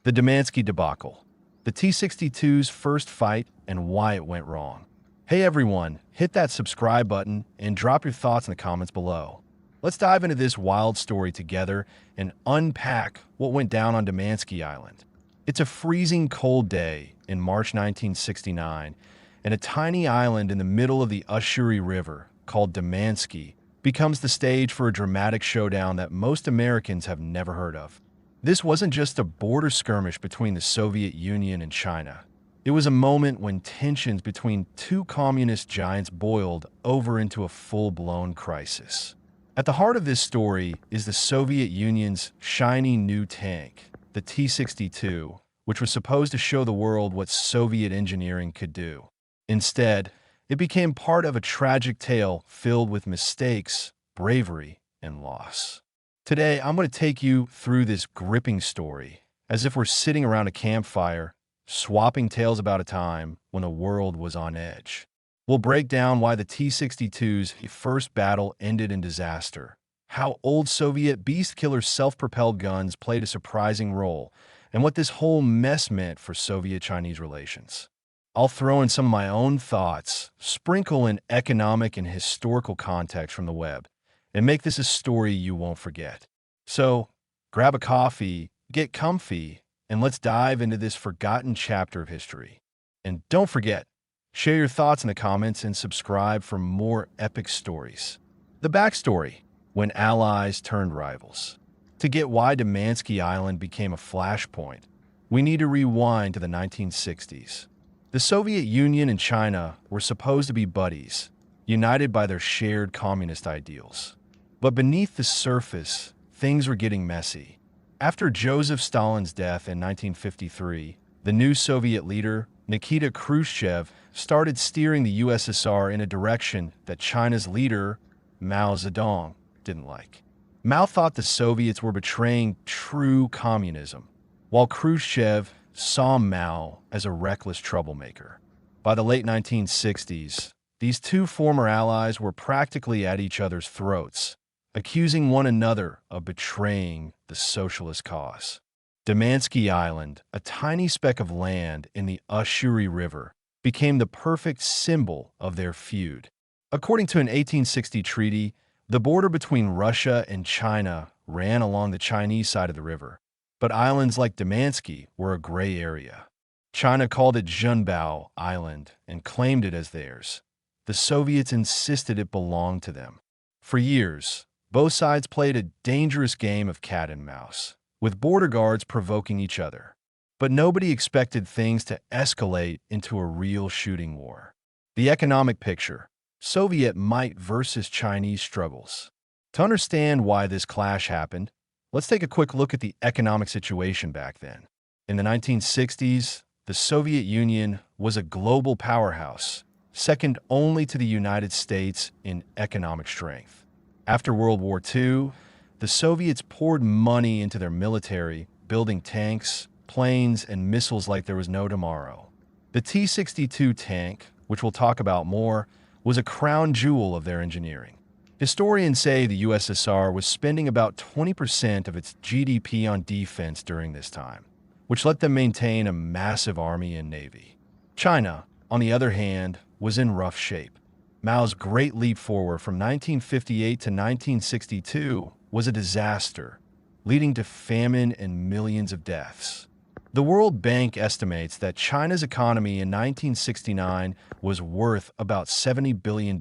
The Damansky Debacle, the T-62's first fight and why it went wrong. Hey everyone, hit that subscribe button and drop your thoughts in the comments below. Let's dive into this wild story together and unpack what went down on Damansky Island. It's a freezing cold day in March 1969, and a tiny island in the middle of the Ushuri River called Damansky becomes the stage for a dramatic showdown that most Americans have never heard of. This wasn't just a border skirmish between the Soviet Union and China. It was a moment when tensions between two communist giants boiled over into a full-blown crisis. At the heart of this story is the Soviet Union's shiny new tank, the T-62, which was supposed to show the world what Soviet engineering could do. Instead, it became part of a tragic tale filled with mistakes, bravery, and loss. Today, I'm going to take you through this gripping story, as if we're sitting around a campfire, swapping tales about a time when the world was on edge. We'll break down why the T-62's first battle ended in disaster, how old Soviet beast-killer self-propelled guns played a surprising role, and what this whole mess meant for Soviet-Chinese relations. I'll throw in some of my own thoughts, sprinkle in economic and historical context from the web, and make this a story you won't forget. So, grab a coffee, get comfy, and let's dive into this forgotten chapter of history. And don't forget, share your thoughts in the comments and subscribe for more epic stories. The backstory: when allies turned rivals. To get why Damansky Island became a flashpoint, we need to rewind to the 1960s. The Soviet Union and China were supposed to be buddies, united by their shared communist ideals. But beneath the surface, things were getting messy. After Joseph Stalin's death in 1953, the new Soviet leader, Nikita Khrushchev, started steering the USSR in a direction that China's leader, Mao Zedong, didn't like. Mao thought the Soviets were betraying true communism, while Khrushchev saw Mao as a reckless troublemaker. By the late 1960s, these two former allies were practically at each other's throats, accusing one another of betraying the socialist cause. Damansky Island, a tiny speck of land in the Ushuri River, became the perfect symbol of their feud. According to an 1860 treaty, the border between Russia and China ran along the Chinese side of the river, but islands like Damansky were a gray area. China called it Zhenbao Island and claimed it as theirs. The Soviets insisted it belonged to them. For years, both sides played a dangerous game of cat and mouse, with border guards provoking each other. But nobody expected things to escalate into a real shooting war. The economic picture: Soviet might versus Chinese struggles. To understand why this clash happened, let's take a quick look at the economic situation back then. In the 1960s, the Soviet Union was a global powerhouse, second only to the United States in economic strength. After World War II, the Soviets poured money into their military, building tanks, planes, and missiles like there was no tomorrow. The T-62 tank, which we'll talk about more, was a crown jewel of their engineering. Historians say the USSR was spending about 20% of its GDP on defense during this time, which let them maintain a massive army and navy. China, on the other hand, was in rough shape. Mao's great leap forward from 1958 to 1962 was a disaster, leading to famine and millions of deaths. The World Bank estimates that China's economy in 1969 was worth about $70 billion,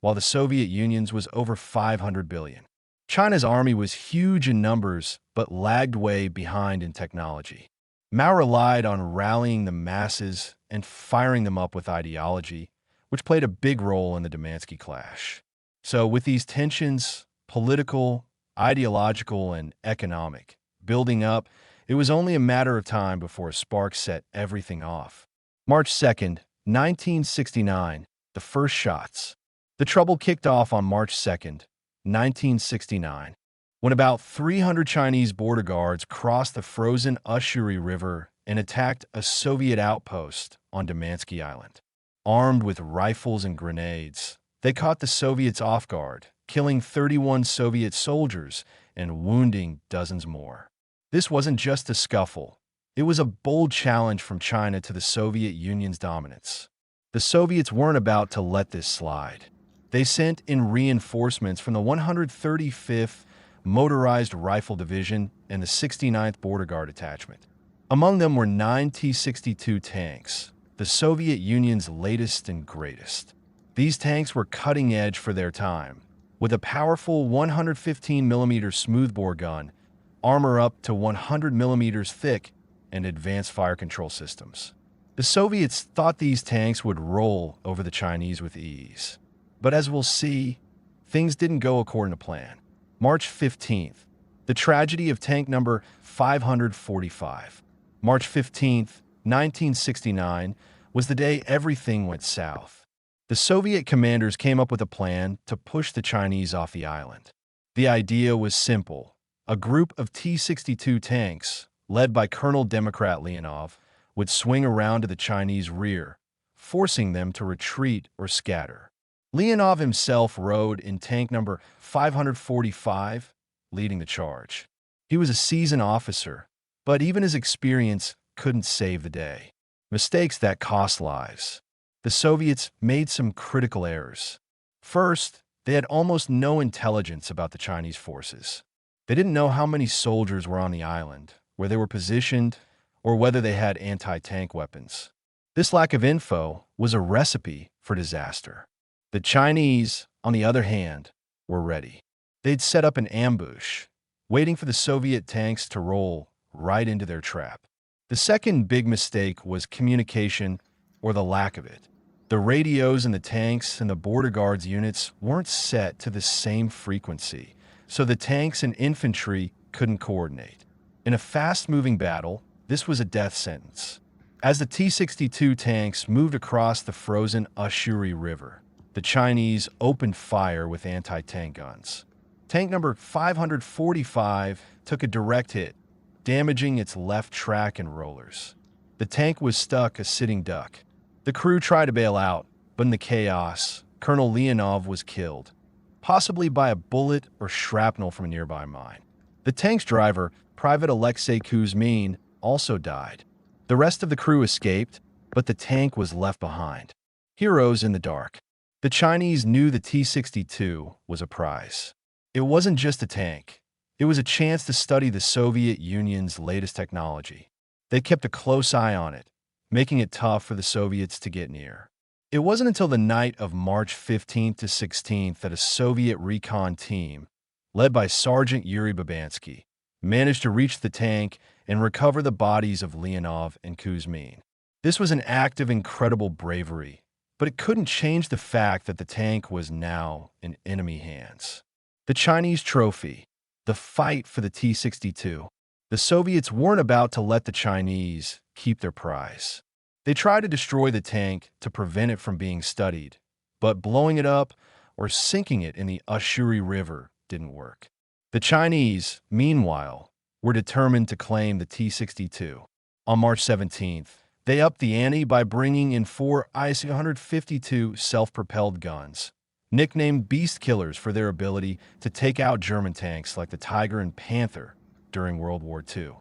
while the Soviet Union's was over $500 billion. China's army was huge in numbers, but lagged way behind in technology. Mao relied on rallying the masses and firing them up with ideology, which played a big role in the Damansky clash. So with these tensions, political, ideological, and economic, building up, it was only a matter of time before a spark set everything off. March 2nd, 1969, the first shots. The trouble kicked off on March 2nd, 1969, when about 300 Chinese border guards crossed the frozen Ushuri River and attacked a Soviet outpost on Damansky Island. Armed with rifles and grenades, they caught the Soviets off guard, killing 31 Soviet soldiers and wounding dozens more. This wasn't just a scuffle. It was a bold challenge from China to the Soviet Union's dominance. The Soviets weren't about to let this slide. They sent in reinforcements from the 135th Motorized Rifle Division and the 69th Border Guard Detachment. Among them were 9 T-62 tanks, the Soviet Union's latest and greatest. These tanks were cutting edge for their time, with a powerful 115mm smoothbore gun, armor up to 100mm thick, and advanced fire control systems. The Soviets thought these tanks would roll over the Chinese with ease. But as we'll see, things didn't go according to plan. March 15th, the tragedy of tank number 545. March 15th, 1969, was the day everything went south. The Soviet commanders came up with a plan to push the Chinese off the island. The idea was simple. A group of T-62 tanks, led by Colonel Democrat Leonov, would swing around to the Chinese rear, forcing them to retreat or scatter. Leonov himself rode in tank number 545, leading the charge. He was a seasoned officer, but even his experience couldn't save the day. Mistakes that cost lives. The Soviets made some critical errors. First, they had almost no intelligence about the Chinese forces. They didn't know how many soldiers were on the island, where they were positioned, or whether they had anti-tank weapons. This lack of info was a recipe for disaster. The Chinese, on the other hand, were ready. They'd set up an ambush, waiting for the Soviet tanks to roll right into their trap. The second big mistake was communication, or the lack of it. The radios in the tanks and the border guards units weren't set to the same frequency, so the tanks and infantry couldn't coordinate. In a fast-moving battle, this was a death sentence. As the T-62 tanks moved across the frozen Ushuri River, the Chinese opened fire with anti-tank guns. Tank number 545 took a direct hit, damaging its left track and rollers. The tank was stuck a sitting duck. The crew tried to bail out, but in the chaos, Colonel Leonov was killed, possibly by a bullet or shrapnel from a nearby mine. The tank's driver, Private Alexei Kuzmin, also died. The rest of the crew escaped, but the tank was left behind. Heroes in the dark. The Chinese knew the T-62 was a prize. It wasn't just a tank. It was a chance to study the Soviet Union's latest technology. They kept a close eye on it, making it tough for the Soviets to get near. It wasn't until the night of March 15th to 16th that a Soviet recon team, led by Sergeant Yuri Babansky, managed to reach the tank and recover the bodies of Leonov and Kuzmin. This was an act of incredible bravery, but it couldn't change the fact that the tank was now in enemy hands. The Chinese trophy, the fight for the T-62. The Soviets weren't about to let the Chinese keep their prize. They tried to destroy the tank to prevent it from being studied, but blowing it up or sinking it in the Ushuri River didn't work. The Chinese, meanwhile, were determined to claim the T-62. On March 17th, they upped the ante by bringing in 4 IS-152 self-propelled guns, nicknamed Beast Killers for their ability to take out German tanks like the Tiger and Panther during World War II.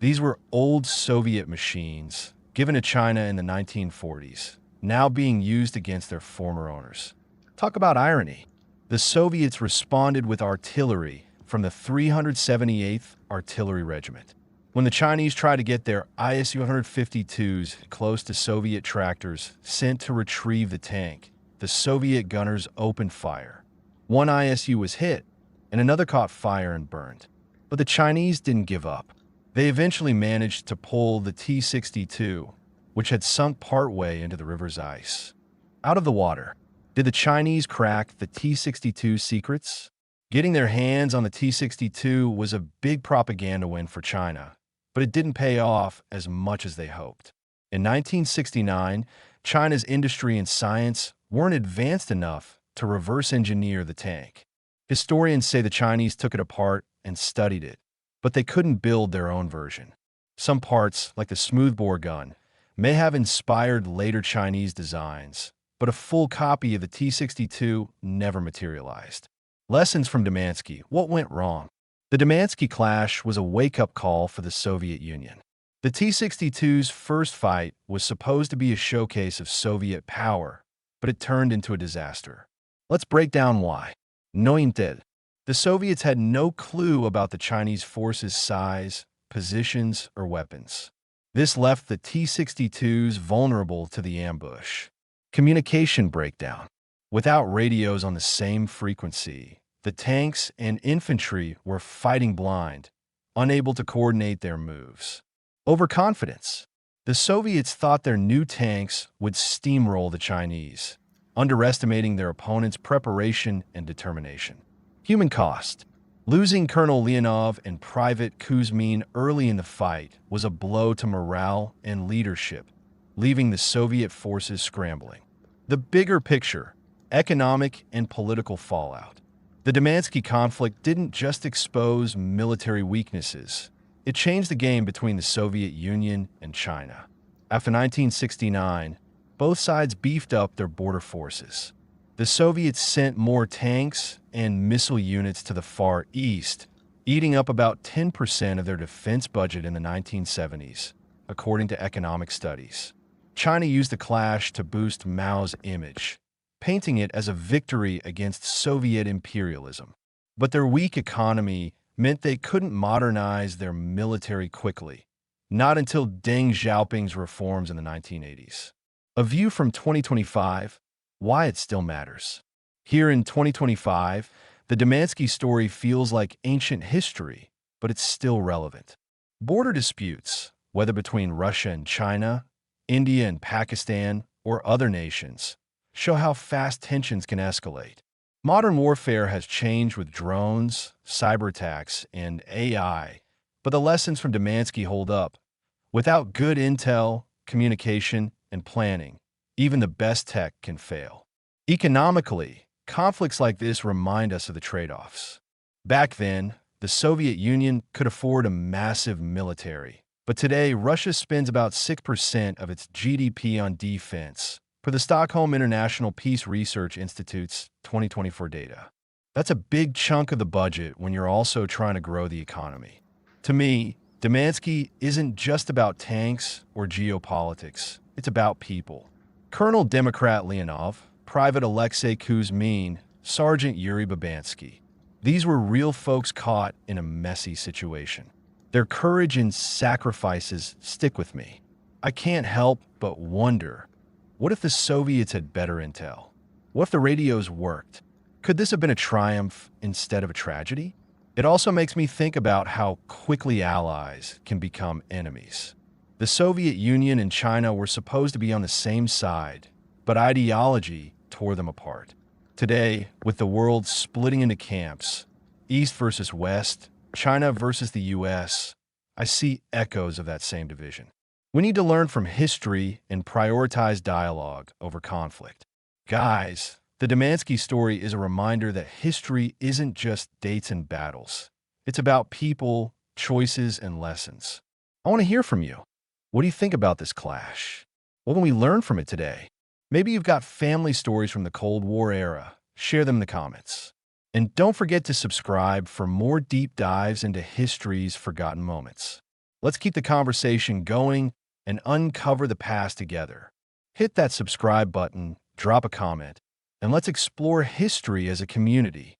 These were old Soviet machines given to China in the 1940s, now being used against their former owners. Talk about irony. The Soviets responded with artillery from the 378th Artillery Regiment. When the Chinese tried to get their IS-152s close to Soviet tractors sent to retrieve the tank, the Soviet gunners opened fire. One ISU was hit, and another caught fire and burned. But the Chinese didn't give up. They eventually managed to pull the T-62, which had sunk partway into the river's ice, out of the water. Did the Chinese crack the T-62 secrets? Getting their hands on the T-62 was a big propaganda win for China, but it didn't pay off as much as they hoped. In 1969, China's industry and science weren't advanced enough to reverse engineer the tank. Historians say the Chinese took it apart and studied it, but they couldn't build their own version. Some parts, like the smoothbore gun, may have inspired later Chinese designs, but a full copy of the T-62 never materialized. Lessons from Damansky. What went wrong? The Damansky clash was a wake-up call for the Soviet Union. The T-62's first fight was supposed to be a showcase of Soviet power, but it turned into a disaster. Let's break down why. Nointed. The Soviets had no clue about the Chinese forces' size, positions, or weapons. This left the T-62s vulnerable to the ambush. Communication breakdown. Without radios on the same frequency, the tanks and infantry were fighting blind, unable to coordinate their moves. Overconfidence. The Soviets thought their new tanks would steamroll the Chinese, underestimating their opponent's preparation and determination. Human cost. Losing Colonel Leonov and Private Kuzmin early in the fight was a blow to morale and leadership, leaving the Soviet forces scrambling. The bigger picture, economic and political fallout. The Damansky conflict didn't just expose military weaknesses. It changed the game between the Soviet Union and China. After 1969, both sides beefed up their border forces. The Soviets sent more tanks and missile units to the Far East, eating up about 10% of their defense budget in the 1970s, according to economic studies. China used the clash to boost Mao's image, painting it as a victory against Soviet imperialism. But their weak economy meant they couldn't modernize their military quickly, not until Deng Xiaoping's reforms in the 1980s. A view from 2025, why it still matters. Here in 2025, the Damansky story feels like ancient history, but it's still relevant. Border disputes, whether between Russia and China, India and Pakistan, or other nations, show how fast tensions can escalate. Modern warfare has changed with drones, cyber attacks, and AI, but the lessons from Damansky hold up. Without good intel, communication, and planning, even the best tech can fail. Economically, conflicts like this remind us of the trade-offs. Back then, the Soviet Union could afford a massive military, but today Russia spends about 6% of its GDP on defense, per the Stockholm International Peace Research Institute's 2024 data. That's a big chunk of the budget when you're also trying to grow the economy. To me, Damansky isn't just about tanks or geopolitics, it's about people. Colonel Democrat Leonov, Private Alexei Kuzmin, Sergeant Yuri Babansky. These were real folks caught in a messy situation. Their courage and sacrifices stick with me. I can't help but wonder, what if the Soviets had better intel? What if the radios worked? Could this have been a triumph instead of a tragedy? It also makes me think about how quickly allies can become enemies. The Soviet Union and China were supposed to be on the same side, but ideology tore them apart. Today, with the world splitting into camps, East versus West, China versus the US, I see echoes of that same division. We need to learn from history and prioritize dialogue over conflict. Guys, the Damansky story is a reminder that history isn't just dates and battles. It's about people, choices, and lessons. I want to hear from you. What do you think about this clash? What can we learn from it today? Maybe you've got family stories from the Cold War era. Share them in the comments. And don't forget to subscribe for more deep dives into history's forgotten moments. Let's keep the conversation going and uncover the past together. Hit that subscribe button, drop a comment, and let's explore history as a community.